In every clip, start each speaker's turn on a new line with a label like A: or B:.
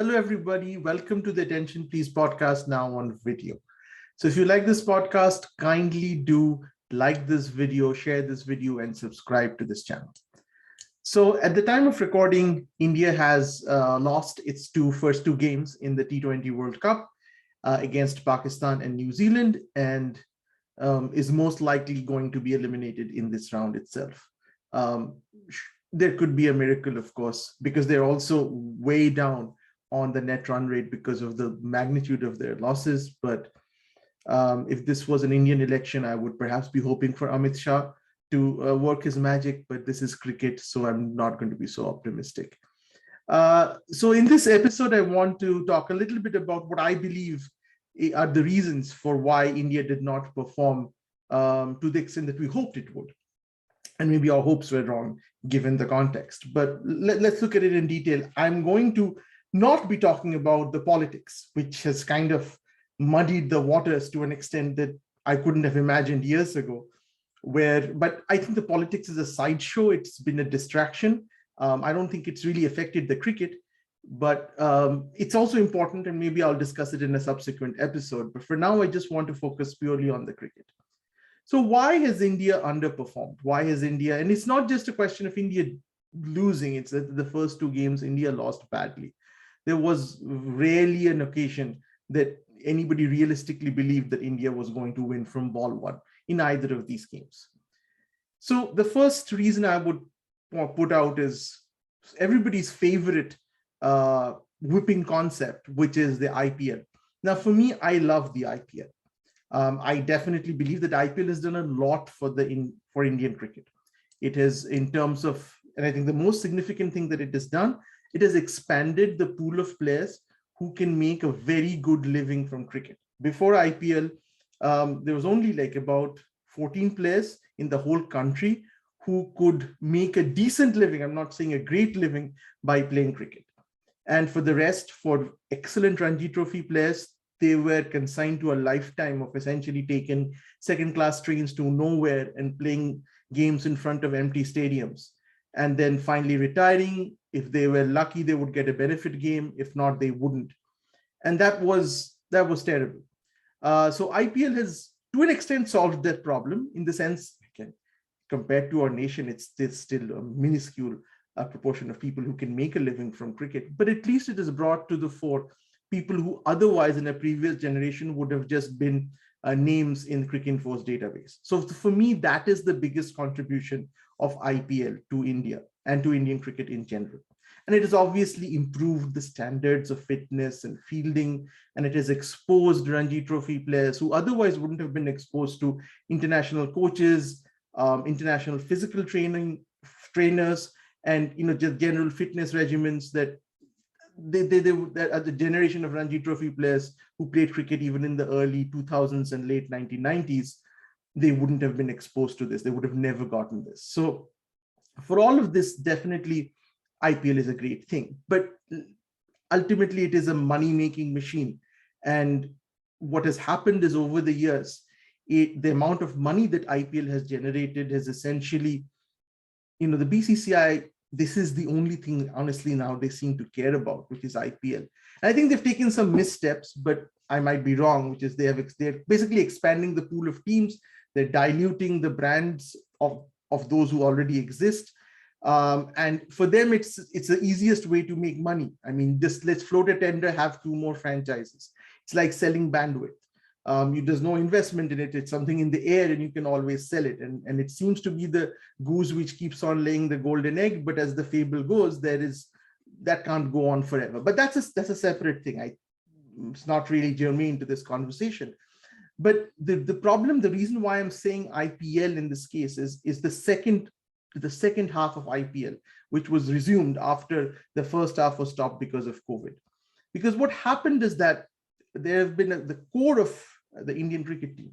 A: Hello, everybody. Welcome to the Attention Please podcast now on video. So if you like this podcast, kindly do like this video, share this video, and subscribe to this channel. So at the time of recording, India has lost its first two games in the T20 World Cup against Pakistan and New Zealand, and is most likely going to be eliminated in this round itself. There could be a miracle, of course, because they're also way down on the net run rate because of the magnitude of their losses. But if this was an Indian election, I would perhaps be hoping for Amit Shah to work his magic, but this is cricket, so I'm not going to be so optimistic. So in this episode, I want to talk a little bit about what I believe are the reasons for why India did not perform to the extent that we hoped it would. And maybe our hopes were wrong given the context. But let's look at it in detail. I'm going to not be talking about the politics, which has kind of muddied the waters to an extent that I couldn't have imagined years ago. But I think the politics is a sideshow. It's been a distraction. I don't think it's really affected the cricket, but it's also important, and maybe I'll discuss it in a subsequent episode. But for now, I just want to focus purely on the cricket. So why has India underperformed? Why has India, and it's not just a question of India losing, it's that the first two games India lost badly. There was rarely an occasion that anybody realistically believed that India was going to win from ball one in either of these games. So the first reason I would put out is everybody's favorite whipping concept, which is the IPL. Now, for me, I love the IPL. I definitely believe that IPL has done a lot for Indian cricket. It has, in terms of, and I think the most significant thing that it has done, it has expanded the pool of players who can make a very good living from cricket. Before IPL, there was only like about 14 players in the whole country who could make a decent living. I'm not saying a great living by playing cricket. And for the rest, for excellent Ranji Trophy players, they were consigned to a lifetime of essentially taking second-class trains to nowhere and playing games in front of empty stadiums. And then finally retiring. If they were lucky, they would get a benefit game. If not, they wouldn't. And that was terrible. So IPL has, to an extent, solved that problem in the sense, again, compared to our nation, it's still a minuscule proportion of people who can make a living from cricket. But at least it has brought to the fore people who otherwise in a previous generation would have just been names in Cricinfo's database. So for me, that is the biggest contribution of IPL to India and to Indian cricket in general. And it has obviously improved the standards of fitness and fielding, and it has exposed Ranji Trophy players who otherwise wouldn't have been exposed to international coaches, international physical trainers, and just general fitness regimens that that are the generation of Ranji Trophy players who played cricket even in the early 2000s and late 1990s. They wouldn't have been exposed to this. They would have never gotten this. So for all of this, definitely IPL is a great thing, but ultimately it is a money-making machine. And what has happened is over the years, the amount of money that IPL has generated has essentially, the BCCI, this is the only thing, honestly, now they seem to care about, which is IPL. And I think they've taken some missteps, but I might be wrong, which is they're basically expanding the pool of teams. They're diluting the brands of those who already exist. And for them, it's the easiest way to make money. I mean, just let's float a tender, have two more franchises. It's like selling bandwidth. There's no investment in it. It's something in the air and you can always sell it. And it seems to be the goose which keeps on laying the golden egg. But as the fable goes, that can't go on forever. But that's a separate thing. It's not really germane to this conversation. But the problem, the reason why I'm saying IPL in this case is the second half of IPL, which was resumed after the first half was stopped because of COVID. Because what happened is that there have been the core of the Indian cricket team.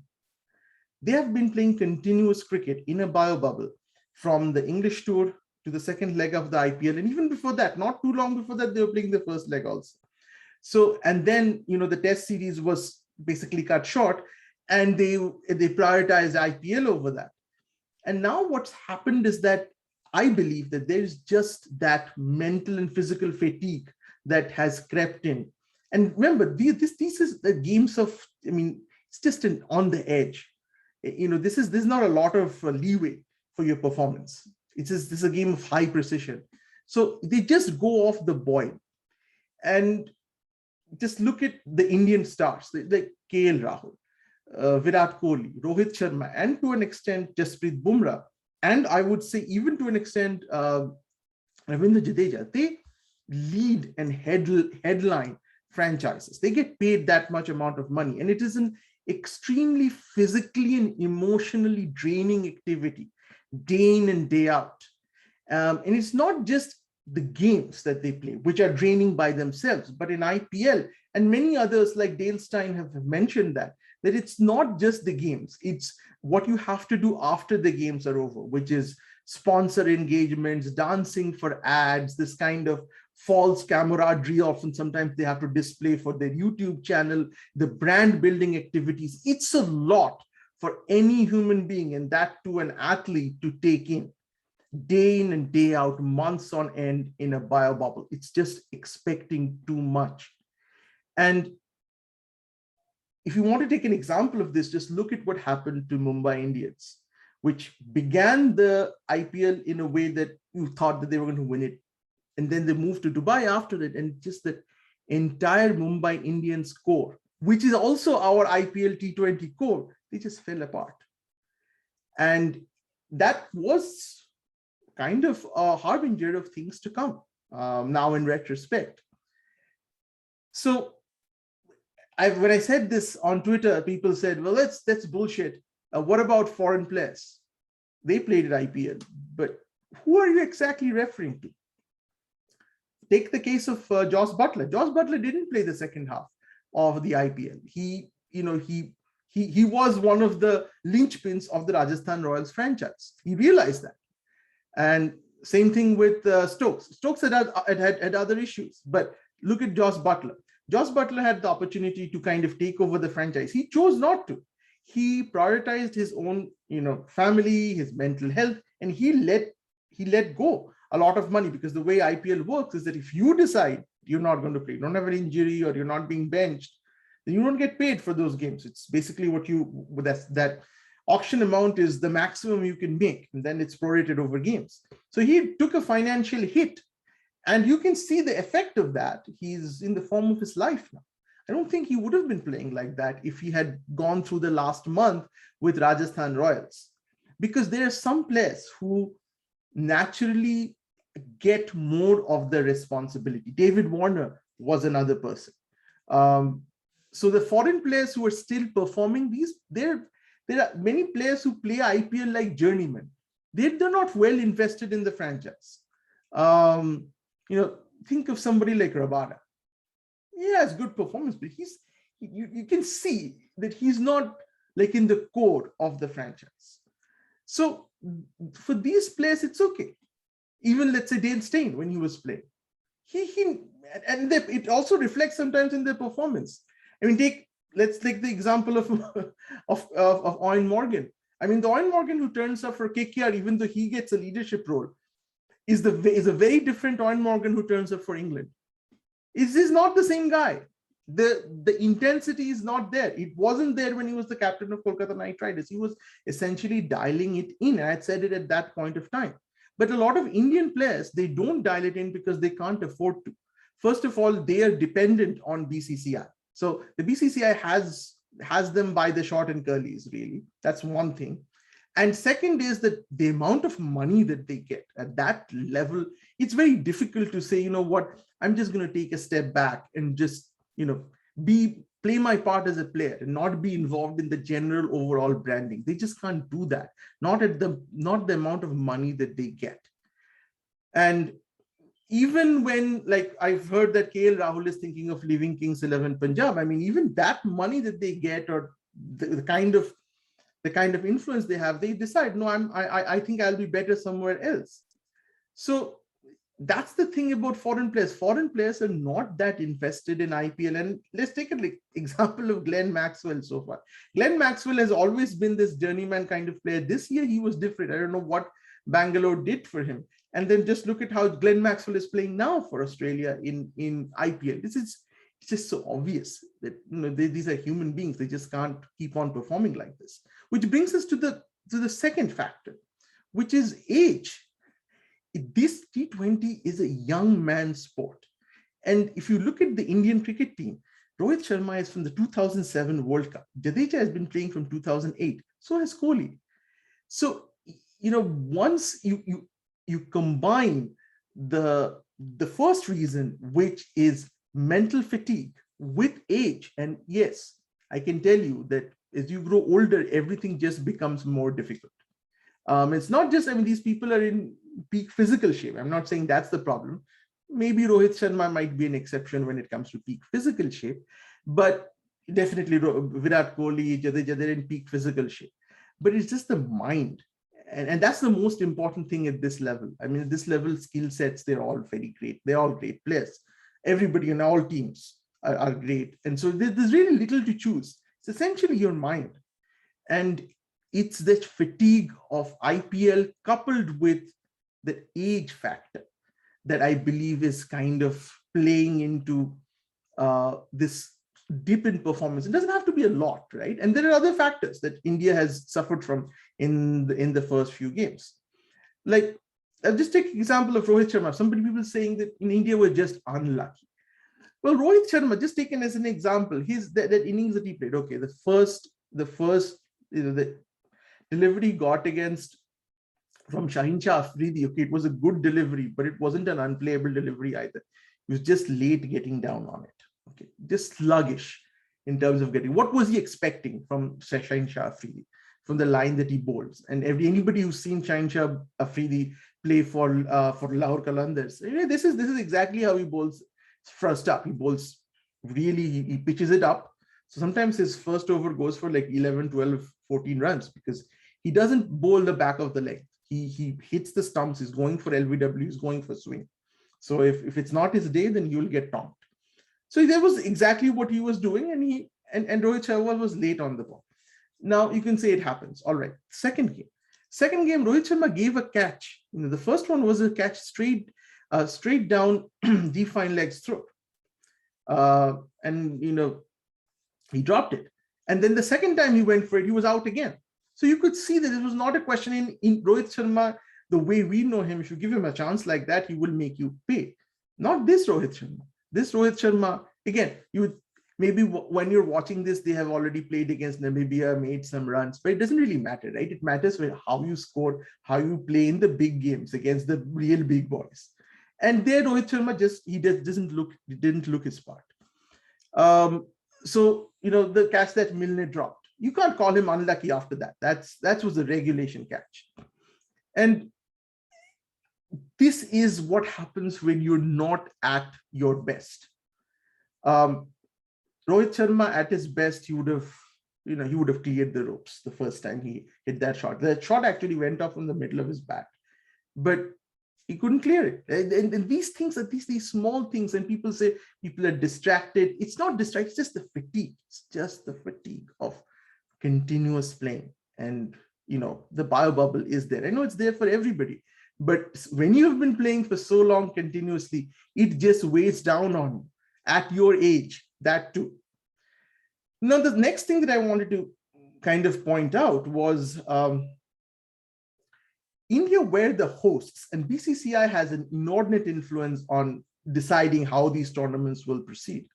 A: They have been playing continuous cricket in a bio bubble from the English tour to the second leg of the IPL. And even before that, not too long before that, they were playing the first leg also. So, and then, the test series was basically cut short and they prioritized IPL over that. And now what's happened is that I believe that there's just that mental and physical fatigue that has crept in. And remember, these is the games of, I mean, it's just on the edge. This is not a lot of leeway for your performance. This is a game of high precision. So they just go off the boil. And just look at the Indian stars, like KL Rahul, Virat Kohli, Rohit Sharma, and to an extent, Jasprit Bumrah. And I would say even to an extent, Ravindra Jadeja, they lead and headline franchises. They get paid that much amount of money. And it is an extremely physically and emotionally draining activity, day in and day out. And it's not just the games that they play, which are draining by themselves, but in IPL and many others like Dale Stein have mentioned that it's not just the games, it's what you have to do after the games are over, which is sponsor engagements, dancing for ads, this kind of false camaraderie often sometimes they have to display for their YouTube channel, the brand building activities. It's a lot for any human being, and that to an athlete, to take in day in and day out, months on end in a bio bubble. It's just expecting too much. And if you want to take an example of this, just look at what happened to Mumbai Indians, which began the IPL in a way that you thought that they were going to win it. And then they moved to Dubai after it. And just the entire Mumbai Indians core, which is also our IPL T20 core, they just fell apart. And that was kind of a harbinger of things to come now in retrospect. So when I said this on Twitter, people said, well, that's bullshit. What about foreign players? They played at IPL, but who are you exactly referring to? Take the case of Josh Butler. Josh Butler didn't play the second half of the IPL. He was one of the linchpins of the Rajasthan Royals franchise. He realized that. And same thing with Stokes. Stokes had other issues, but look at Josh Butler. Josh Butler had the opportunity to kind of take over the franchise. He chose not to. He prioritized his own, family, his mental health, and he let go a lot of money, because the way IPL works is that if you decide you're not going to play, you don't have an injury, or you're not being benched, then you don't get paid for those games. It's basically that auction amount is the maximum you can make, and then it's prorated over games. So he took a financial hit, and you can see the effect of that. He's in the form of his life now. I don't think he would have been playing like that if he had gone through the last month with Rajasthan Royals, because there are some players who naturally get more of the responsibility. David Warner was another person. So the foreign players who are still performing, there are many players who play IPL like journeymen. They're not well invested in the franchise. Think of somebody like Rabada. He has good performance, but you can see that he's not like in the core of the franchise. So for these players, it's okay. Even let's say Dale Steyn, when he was playing, it also reflects sometimes in their performance. I mean, let's take the example of Eoin Morgan. I mean, the Eoin Morgan who turns up for KKR, even though he gets a leadership role, is a very different Eoin Morgan who turns up for England. Is this not the same guy? The intensity is not there. It wasn't there when he was the captain of Kolkata Knight Riders. He was essentially dialing it in. I had said it at that point of time. But a lot of Indian players, they don't dial it in because they can't afford to. First of all, they are dependent on BCCI. So the BCCI has them by the short and curlies, really. That's one thing. And second is that the amount of money that they get at that level, it's very difficult to say, you know what, I'm just going to take a step back and just, play my part as a player and not be involved in the general overall branding. They just can't do that. Not the amount of money that they get. And even when, like, I've heard that KL Rahul is thinking of leaving Kings 11 Punjab. I mean, even that money that they get, or the kind of influence they have, they decide, no, I think I'll be better somewhere else. So that's the thing about foreign players. Foreign players are not that invested in IPL. And let's take an example of Glenn Maxwell so far. Glenn Maxwell has always been this journeyman kind of player. This year he was different. I don't know what Bangalore did for him. And then just look at how Glenn Maxwell is playing now for Australia in IPL. It's just so obvious that these are human beings. They just can't keep on performing like this. Which brings us to the second factor, which is age. This T20 is a young man's sport. And if you look at the Indian cricket team, Rohit Sharma is from the 2007 World Cup. Jadeja has been playing from 2008. So has Kohli. So, once you combine the first reason, which is mental fatigue, with age, and yes, I can tell you that as you grow older, everything just becomes more difficult. It's not just, these people are in peak physical shape. I'm not saying that's the problem. Maybe Rohit Sharma might be an exception when it comes to peak physical shape, but definitely Virat Kohli, Jadeja, they're in peak physical shape. But it's just the mind. And that's the most important thing at this level. At this level, skill sets, they're all very great. They're all great players. Everybody in all teams are great. And so there's really little to choose. It's essentially your mind. And it's that fatigue of IPL coupled with the age factor that I believe is kind of playing into this dip in performance. It doesn't have to be a lot, right? And there are other factors that India has suffered from in the first few games. Like, I'll just take an example of Rohit Sharma. Somebody people saying that in India we're just unlucky. Well, Rohit Sharma, just taken as an example, that innings that he played. Okay, the first the delivery got against from Shaheen Shah Afridi. Okay, it was a good delivery, but it wasn't an unplayable delivery either. He was just late getting down on it. Okay, just sluggish in terms of getting. What was he expecting from Shaheen Shah Afridi, from the line that he bowls? And anybody who's seen Shaheen Shah Afridi play for Lahore Qalandars, this is exactly how he bowls. First up, he bowls really, he pitches it up. So sometimes his first over goes for like 11, 12, 14 runs because he doesn't bowl the back of the leg. He hits the stumps. He's going for LBW. He's going for swing. So if it's not his day, then you'll get tonked. So that was exactly what he was doing, and Rohit Sharma was late on the ball. Now you can say it happens. All right. Second game, Rohit Sharma gave a catch. The first one was a catch straight down deep fine leg's throat, and he dropped it. And then the second time he went for it, he was out again. So you could see that it was not a question in Rohit Sharma, the way we know him. If you give him a chance like that, he will make you pay. Not this Rohit Sharma. This Rohit Sharma, again, maybe when you're watching this, they have already played against Namibia, made some runs, but it doesn't really matter, right? It matters how you score, how you play in the big games against the real big boys. And there, Rohit Sharma didn't look his part. So the catch that Milne dropped, you can't call him unlucky after that. That was a regulation catch. And this is what happens when you're not at your best. Rohit Sharma at his best, he would have cleared the ropes the first time he hit that shot. That shot actually went off from the middle of his bat, but he couldn't clear it. And these things are these small things, and people say people are distracted. It's not distracted, it's just the fatigue. It's just the fatigue of continuous playing. And the bio bubble is there. I know it's there for everybody. But when you have been playing for so long continuously, it just weighs down on you at your age, that too. Now, the next thing that I wanted to kind of point out was India were the hosts, and BCCI has an inordinate influence on deciding how these tournaments will proceed.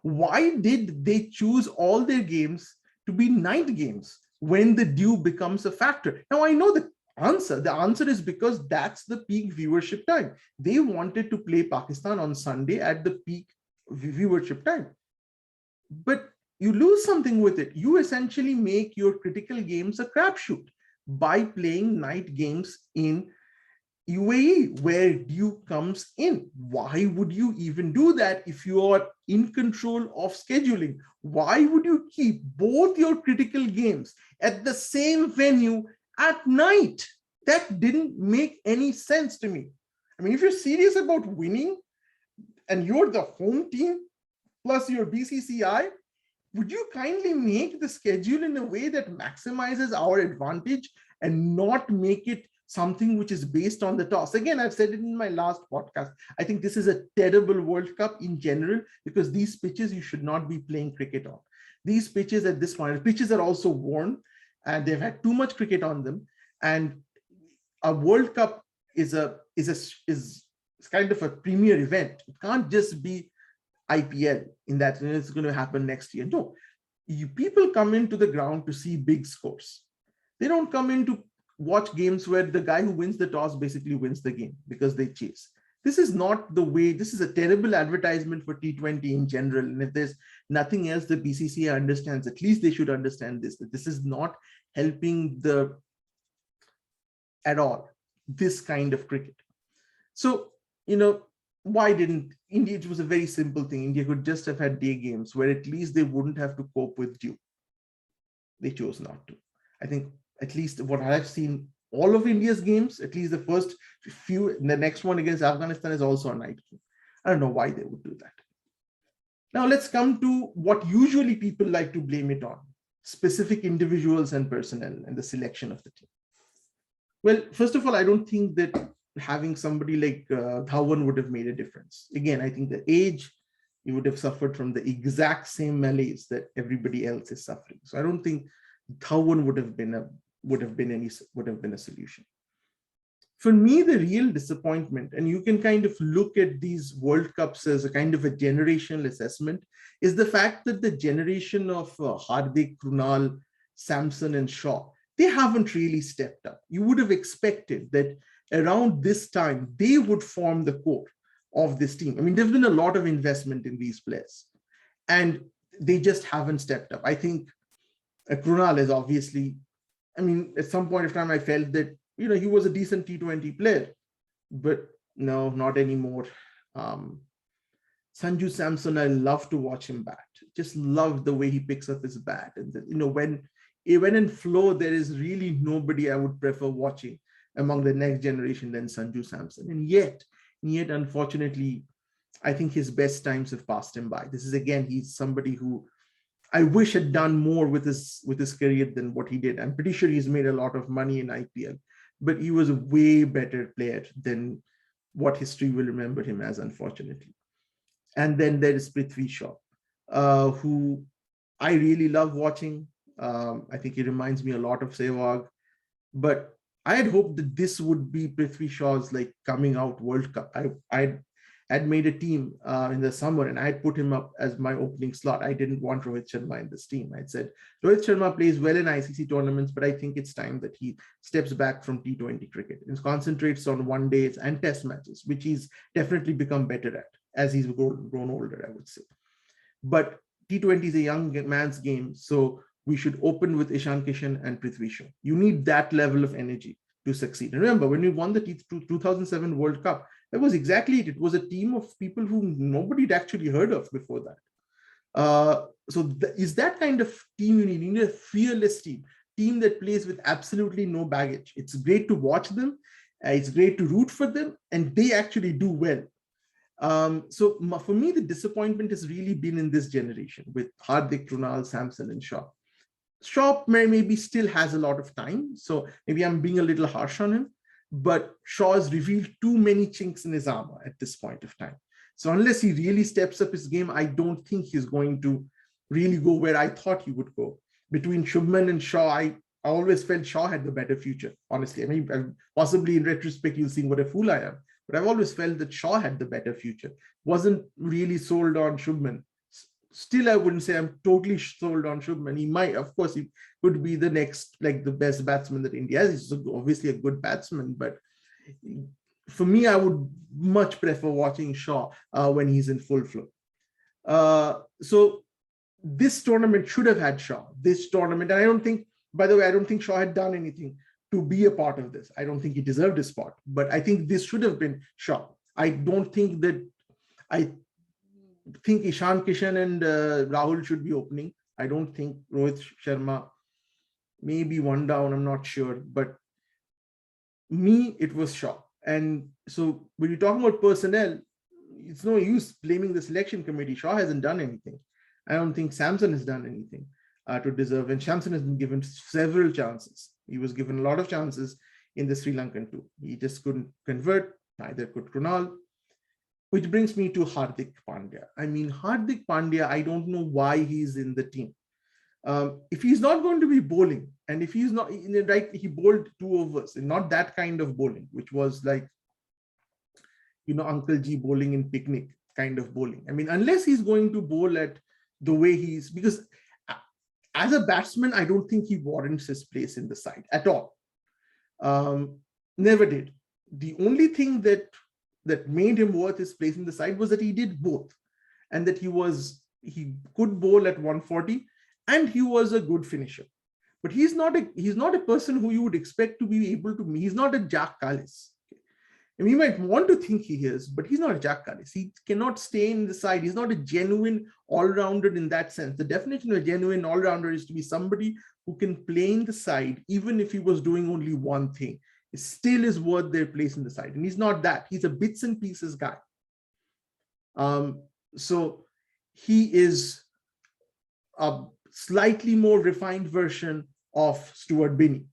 A: Why did they choose all their games to be night games when the dew becomes a factor? Now, I know the answer is because that's the peak viewership time. They wanted to play Pakistan on Sunday at the peak viewership time. But you lose something with it. You essentially make your critical games a crapshoot by playing night games in UAE, where dew comes in. Why would you even do that if you are in control of scheduling? Why would you keep both your critical games at the same venue at night? That didn't make any sense to me. If you're serious about winning and you're the home team plus your BCCI, would you kindly make the schedule in a way that maximizes our advantage and not make it something which is based on the toss. Again, I've said it in my last podcast. I think this is a terrible World Cup in general, because these pitches you should not be playing cricket on. These pitches at this point, pitches are also worn and they've had too much cricket on them. And a World Cup is kind of a premier event. It can't just be IPL in that it's going to happen next year. No, people come into the ground to see big scores. They don't come in to watch games where the guy who wins the toss basically wins the game because they chase. This is not the way. This is a terrible advertisement for T20 in general. And if there's nothing else the BCCI understands, at least they should understand this, that this is not helping at all this kind of cricket. So, why didn't India? It was a very simple thing. India could just have had day games where at least they wouldn't have to cope with dew. They chose not to. I think at least what I've seen, all of India's games, at least the first few, the next one against Afghanistan is also a night game. I don't know why they would do that. Now let's come to what usually people like to blame it on: specific individuals and personnel and the selection of the team. Well, first of all, I don't think that having somebody like Dhawan would have made a difference. Again, I think the age, he would have suffered from the exact same malaise that everybody else is suffering. So I don't think Dhawan would have been a solution. For me, the real disappointment, and you can kind of look at these World Cups as a kind of a generational assessment, is the fact that the generation of Hardik, Krunal, Samson, and Shaw, they haven't really stepped up. You would have expected that around this time, they would form the core of this team. I mean, there's been a lot of investment in these players, and they just haven't stepped up. I think Krunal is obviously, at some point of time, I felt that, he was a decent T20 player, but no, not anymore. Sanju Samson, I love to watch him bat. Just love the way he picks up his bat. And, when in flow, there is really nobody I would prefer watching among the next generation than Sanju Samson. And yet, unfortunately, I think his best times have passed him by. This is, again, he's somebody who I wish had done more with his career than what he did. I'm pretty sure he's made a lot of money in IPL, but he was a way better player than what history will remember him as, unfortunately. And then there is Prithvi Shaw, who I really love watching. I think he reminds me a lot of Sehwag, but I had hoped that this would be Prithvi Shaw's coming out World Cup. I had made a team in the summer and I had put him up as my opening slot. I didn't want Rohit Sharma in this team. I'd said, Rohit Sharma plays well in ICC tournaments, but I think it's time that he steps back from T20 cricket and concentrates on one days and test matches, which he's definitely become better at as he's grown older, I would say. But T20 is a young man's game, so we should open with Ishan Kishan and Prithvi Shaw. You need that level of energy to succeed. And remember, when we won the 2007 World Cup, that was exactly it. It was a team of people whom nobody had actually heard of before that. Is that kind of team you need? You need a fearless team that plays with absolutely no baggage. It's great to watch them. It's great to root for them, and they actually do well. For me, the disappointment has really been in this generation with Hardik, Krunal, Samson, and Shaw. Shaw maybe still has a lot of time, so maybe I'm being a little harsh on him, but Shaw has revealed too many chinks in his armor at this point of time. So unless he really steps up his game, I don't think he's going to really go where I thought he would go. Between Shubman and Shaw, I always felt Shaw had the better future, honestly. I mean, possibly in retrospect, you'll see what a fool I am, but I've always felt that Shaw had the better future. Wasn't really sold on Shubman. Still, I wouldn't say I'm totally sold on Shubman. He might, of course, he could be the next, the best batsman that India has. He's obviously a good batsman, but for me, I would much prefer watching Shaw when he's in full flow. So this tournament should have had Shaw. This tournament, and I don't think, by the way, I don't think Shaw had done anything to be a part of this. I don't think he deserved a spot, but I think this should have been Shaw. I think Ishan Kishan and Rahul should be opening. I don't think Rohit Sharma, maybe one down, I'm not sure. But me, it was Shaw. And so when you're talking about personnel, it's no use blaming the selection committee. Shaw hasn't done anything. I don't think Samson has done anything to deserve. And Samson has been given several chances. He was given a lot of chances in the Sri Lankan tour. He just couldn't convert, neither could Krunal. Which brings me to Hardik Pandya. I mean, Hardik Pandya, I don't know why he's in the team. If he's not going to be bowling, and if he's not, right, he bowled 2 overs, and not that kind of bowling, which was like, Uncle G bowling in picnic kind of bowling. I mean, unless he's going to bowl at the way he's, because as a batsman, I don't think he warrants his place in the side at all. Never did. The only thing that made him worth his place in the side was that he did both, and that he could bowl at 140, and he was a good finisher. But he's not a person who you would expect to be able to. He's not a Jack Callis. I mean, you might want to think he is, but he's not a Jack Callis. He cannot stay in the side. He's not a genuine all-rounder in that sense. The definition of a genuine all-rounder is to be somebody who can play in the side, even if he was doing only one thing. It still is worth their place in the side. And he's not that. He's a bits and pieces guy. So he is a slightly more refined version of Stuart Binney.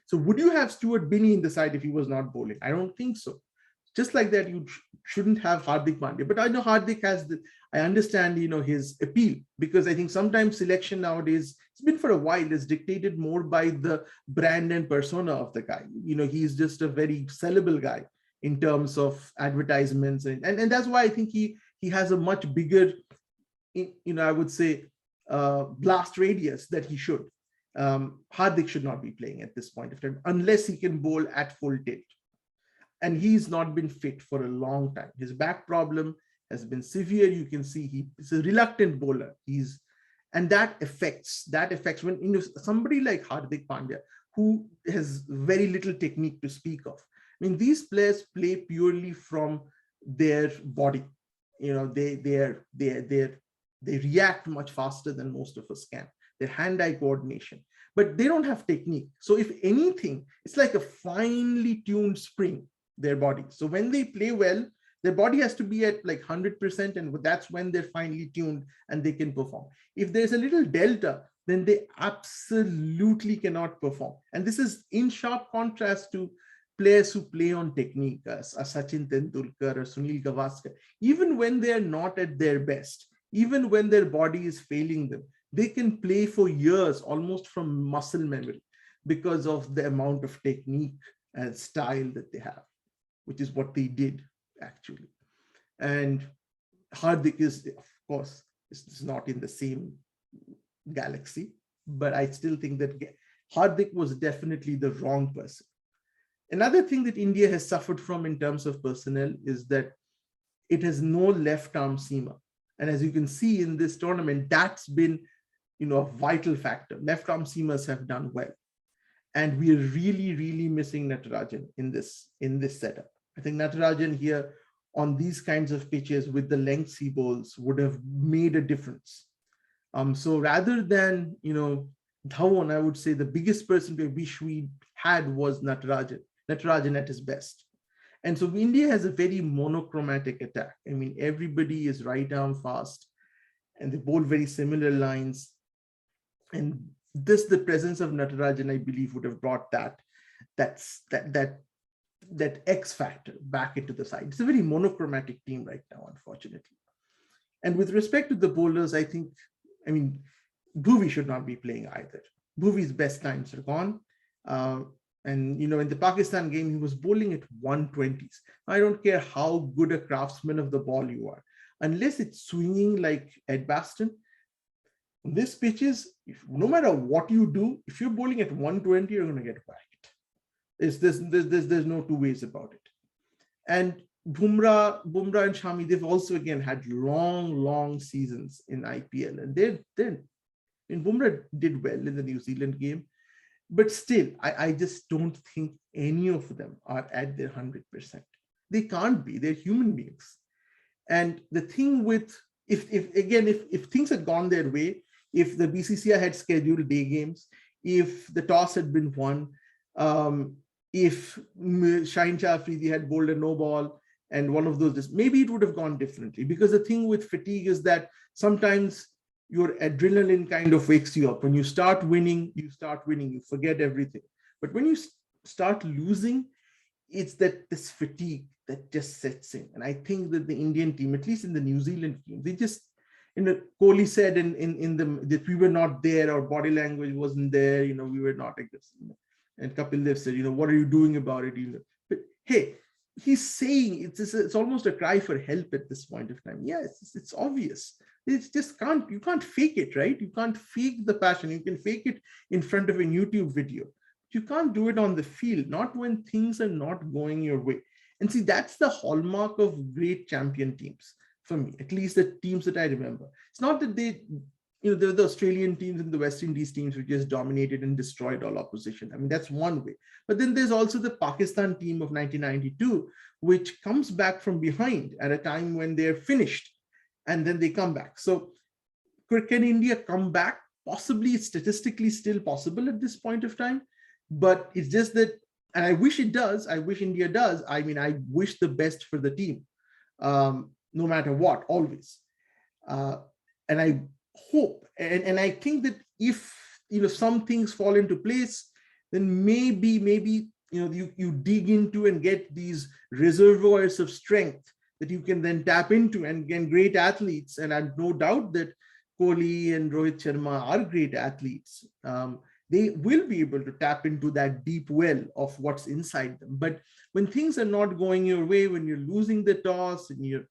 A: So would you have Stuart Binney in the side if he was not bowling? I don't think so. Just like that, you shouldn't have Hardik Pandya. But I know Hardik has I understand, his appeal, because I think sometimes selection nowadays, it's been for a while, is dictated more by the brand and persona of the guy. He's just a very sellable guy in terms of advertisements. And that's why I think he has a much bigger, I would say, blast radius that he should. Hardik should not be playing at this point of time unless he can bowl at full tilt. And he's not been fit for a long time. His back problem has been severe. You can see he's a reluctant bowler. And that affects when somebody like Hardik Pandya, who has very little technique to speak of. I mean, these players play purely from their body. They react much faster than most of us can. Their hand-eye coordination, but they don't have technique. So if anything, it's like a finely tuned spring, their body. So when they play well, their body has to be at like 100%, and that's when they're finely tuned and they can perform. If there's a little delta, then they absolutely cannot perform. And this is in sharp contrast to players who play on technique, as Sachin Tendulkar or Sunil Gavaskar. Even when they are not at their best, even when their body is failing them, they can play for years, almost from muscle memory, because of the amount of technique and style that they have, which is what they did actually. And Hardik is, of course, is not in the same galaxy, but I still think that Hardik was definitely the wrong person. Another thing that India has suffered from in terms of personnel is that it has no left arm seamer. And as you can see in this tournament, that's been a vital factor. Left arm seamers have done well. And we are really, really missing Natarajan in this setup. I think Natarajan here on these kinds of pitches with the lengths he bowls would have made a difference. So rather than, Dhawan, I would say the biggest person we wish we had was Natarajan at his best. And so India has a very monochromatic attack. I mean, everybody is right arm fast and they bowl very similar lines. And the presence of Natarajan, I believe, would have brought that X factor back into the side. It's a very monochromatic team right now, unfortunately. And with respect to the bowlers, Bhuvi should not be playing either. Bhuvi's best times are gone. And in the Pakistan game, he was bowling at 120s. I don't care how good a craftsman of the ball you are, unless it's swinging like Edgbaston. This pitches, no matter what you do, if you're bowling at 120, you're going to get whacked. There's no two ways about it. And Bumrah and Shami, they've also again had long seasons in IPL, and Bumrah did well in the New Zealand game, but still, I just don't think any of them are at their 100%. They can't be. They're human beings. And the thing with if things had gone their way, if the BCCI had scheduled day games, if the toss had been won, if Shaheen Shah Afridi had bowled a no ball and one of those, maybe it would have gone differently. Because the thing with fatigue is that sometimes your adrenaline kind of wakes you up. When you start winning, you forget everything. But when you start losing, it's that this fatigue that just sets in. And I think that the Indian team, at least in the New Zealand team, they just, Kohli said in that we were not there, our body language wasn't there, we were not aggressive. And Kapil Dev said, what are you doing about it? But hey, he's saying it's almost a cry for help at this point of time. Yeah, it's obvious. It's just you can't fake it, right? You can't fake the passion. You can fake it in front of a YouTube video. You can't do it on the field, not when things are not going your way. And see, that's the hallmark of great champion teams for me, at least the teams that I remember. It's not that there were the Australian teams and the West Indies teams who just dominated and destroyed all opposition. I mean, that's one way. But then there's also the Pakistan team of 1992, which comes back from behind at a time when they're finished, and then they come back. So can India come back? Possibly, statistically still possible at this point of time. But it's just that, and I wish it does, I wish India does. I mean, I wish the best for the team, no matter what, always. And I hope, and I think that if, some things fall into place, then maybe, you dig into and get these reservoirs of strength that you can then tap into and get great athletes. And I have no doubt that Kohli and Rohit Sharma are great athletes. They will be able to tap into that deep well of what's inside them. But when things are not going your way, when you're losing the toss and you're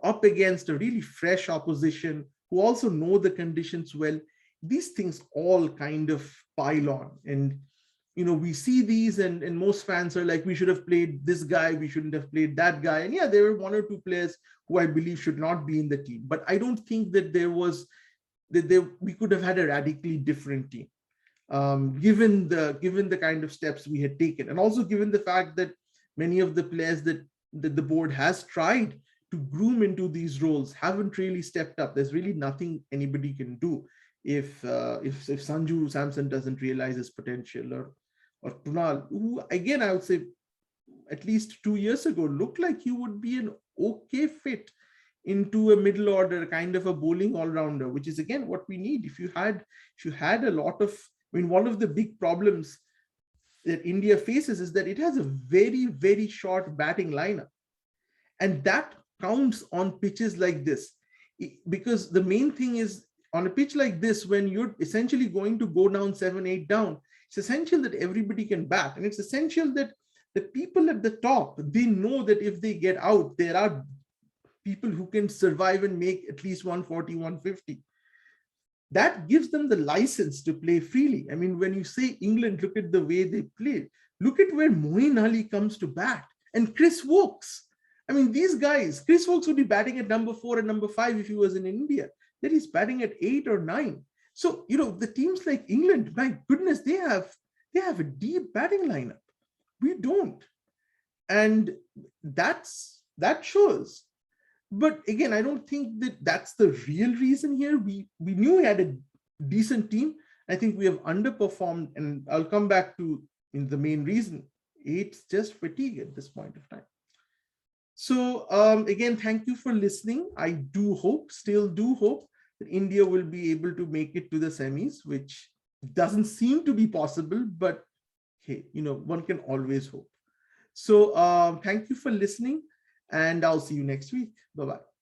A: up against a really fresh opposition who also know the conditions well, these things all kind of pile on. And, we see these and most fans are like, we should have played this guy, we shouldn't have played that guy. And yeah, there were one or two players who I believe should not be in the team. But I don't think that we could have had a radically different team. Given the kind of steps we had taken, and also given the fact that many of the players that the board has tried to groom into these roles haven't really stepped up. There's really nothing anybody can do if Sanju Samson doesn't realize his potential, or Kunal, who again I would say at least 2 years ago looked like he would be an okay fit into a middle order, kind of a bowling all-rounder, which is again what we need. If you had a lot of, one of the big problems that India faces is that it has a very, very short batting lineup. And that counts on pitches like this. Because the main thing is, on a pitch like this, when you're essentially going to go down 7-8 down, it's essential that everybody can bat. And it's essential that the people at the top, they know that if they get out, there are people who can survive and make at least 140, 150. That gives them the license to play freely. I mean, when you say England, look at the way they play. Look at where Moeen Ali comes to bat, and Chris Woakes. I mean, these guys, Chris Woakes would be batting at number 4 and number 5 if he was in India. Then he's batting at 8 or 9. So, the teams like England, my goodness, they have a deep batting lineup. We don't. And that shows. But again, I don't think that that's the real reason here. We knew we had a decent team. I think we have underperformed, and I'll come back to the main reason. It's just fatigue at this point of time. So again, thank you for listening. I still do hope that India will be able to make it to the semis, which doesn't seem to be possible, but hey, one can always hope. So thank you for listening, and I'll see you next week. Bye-bye.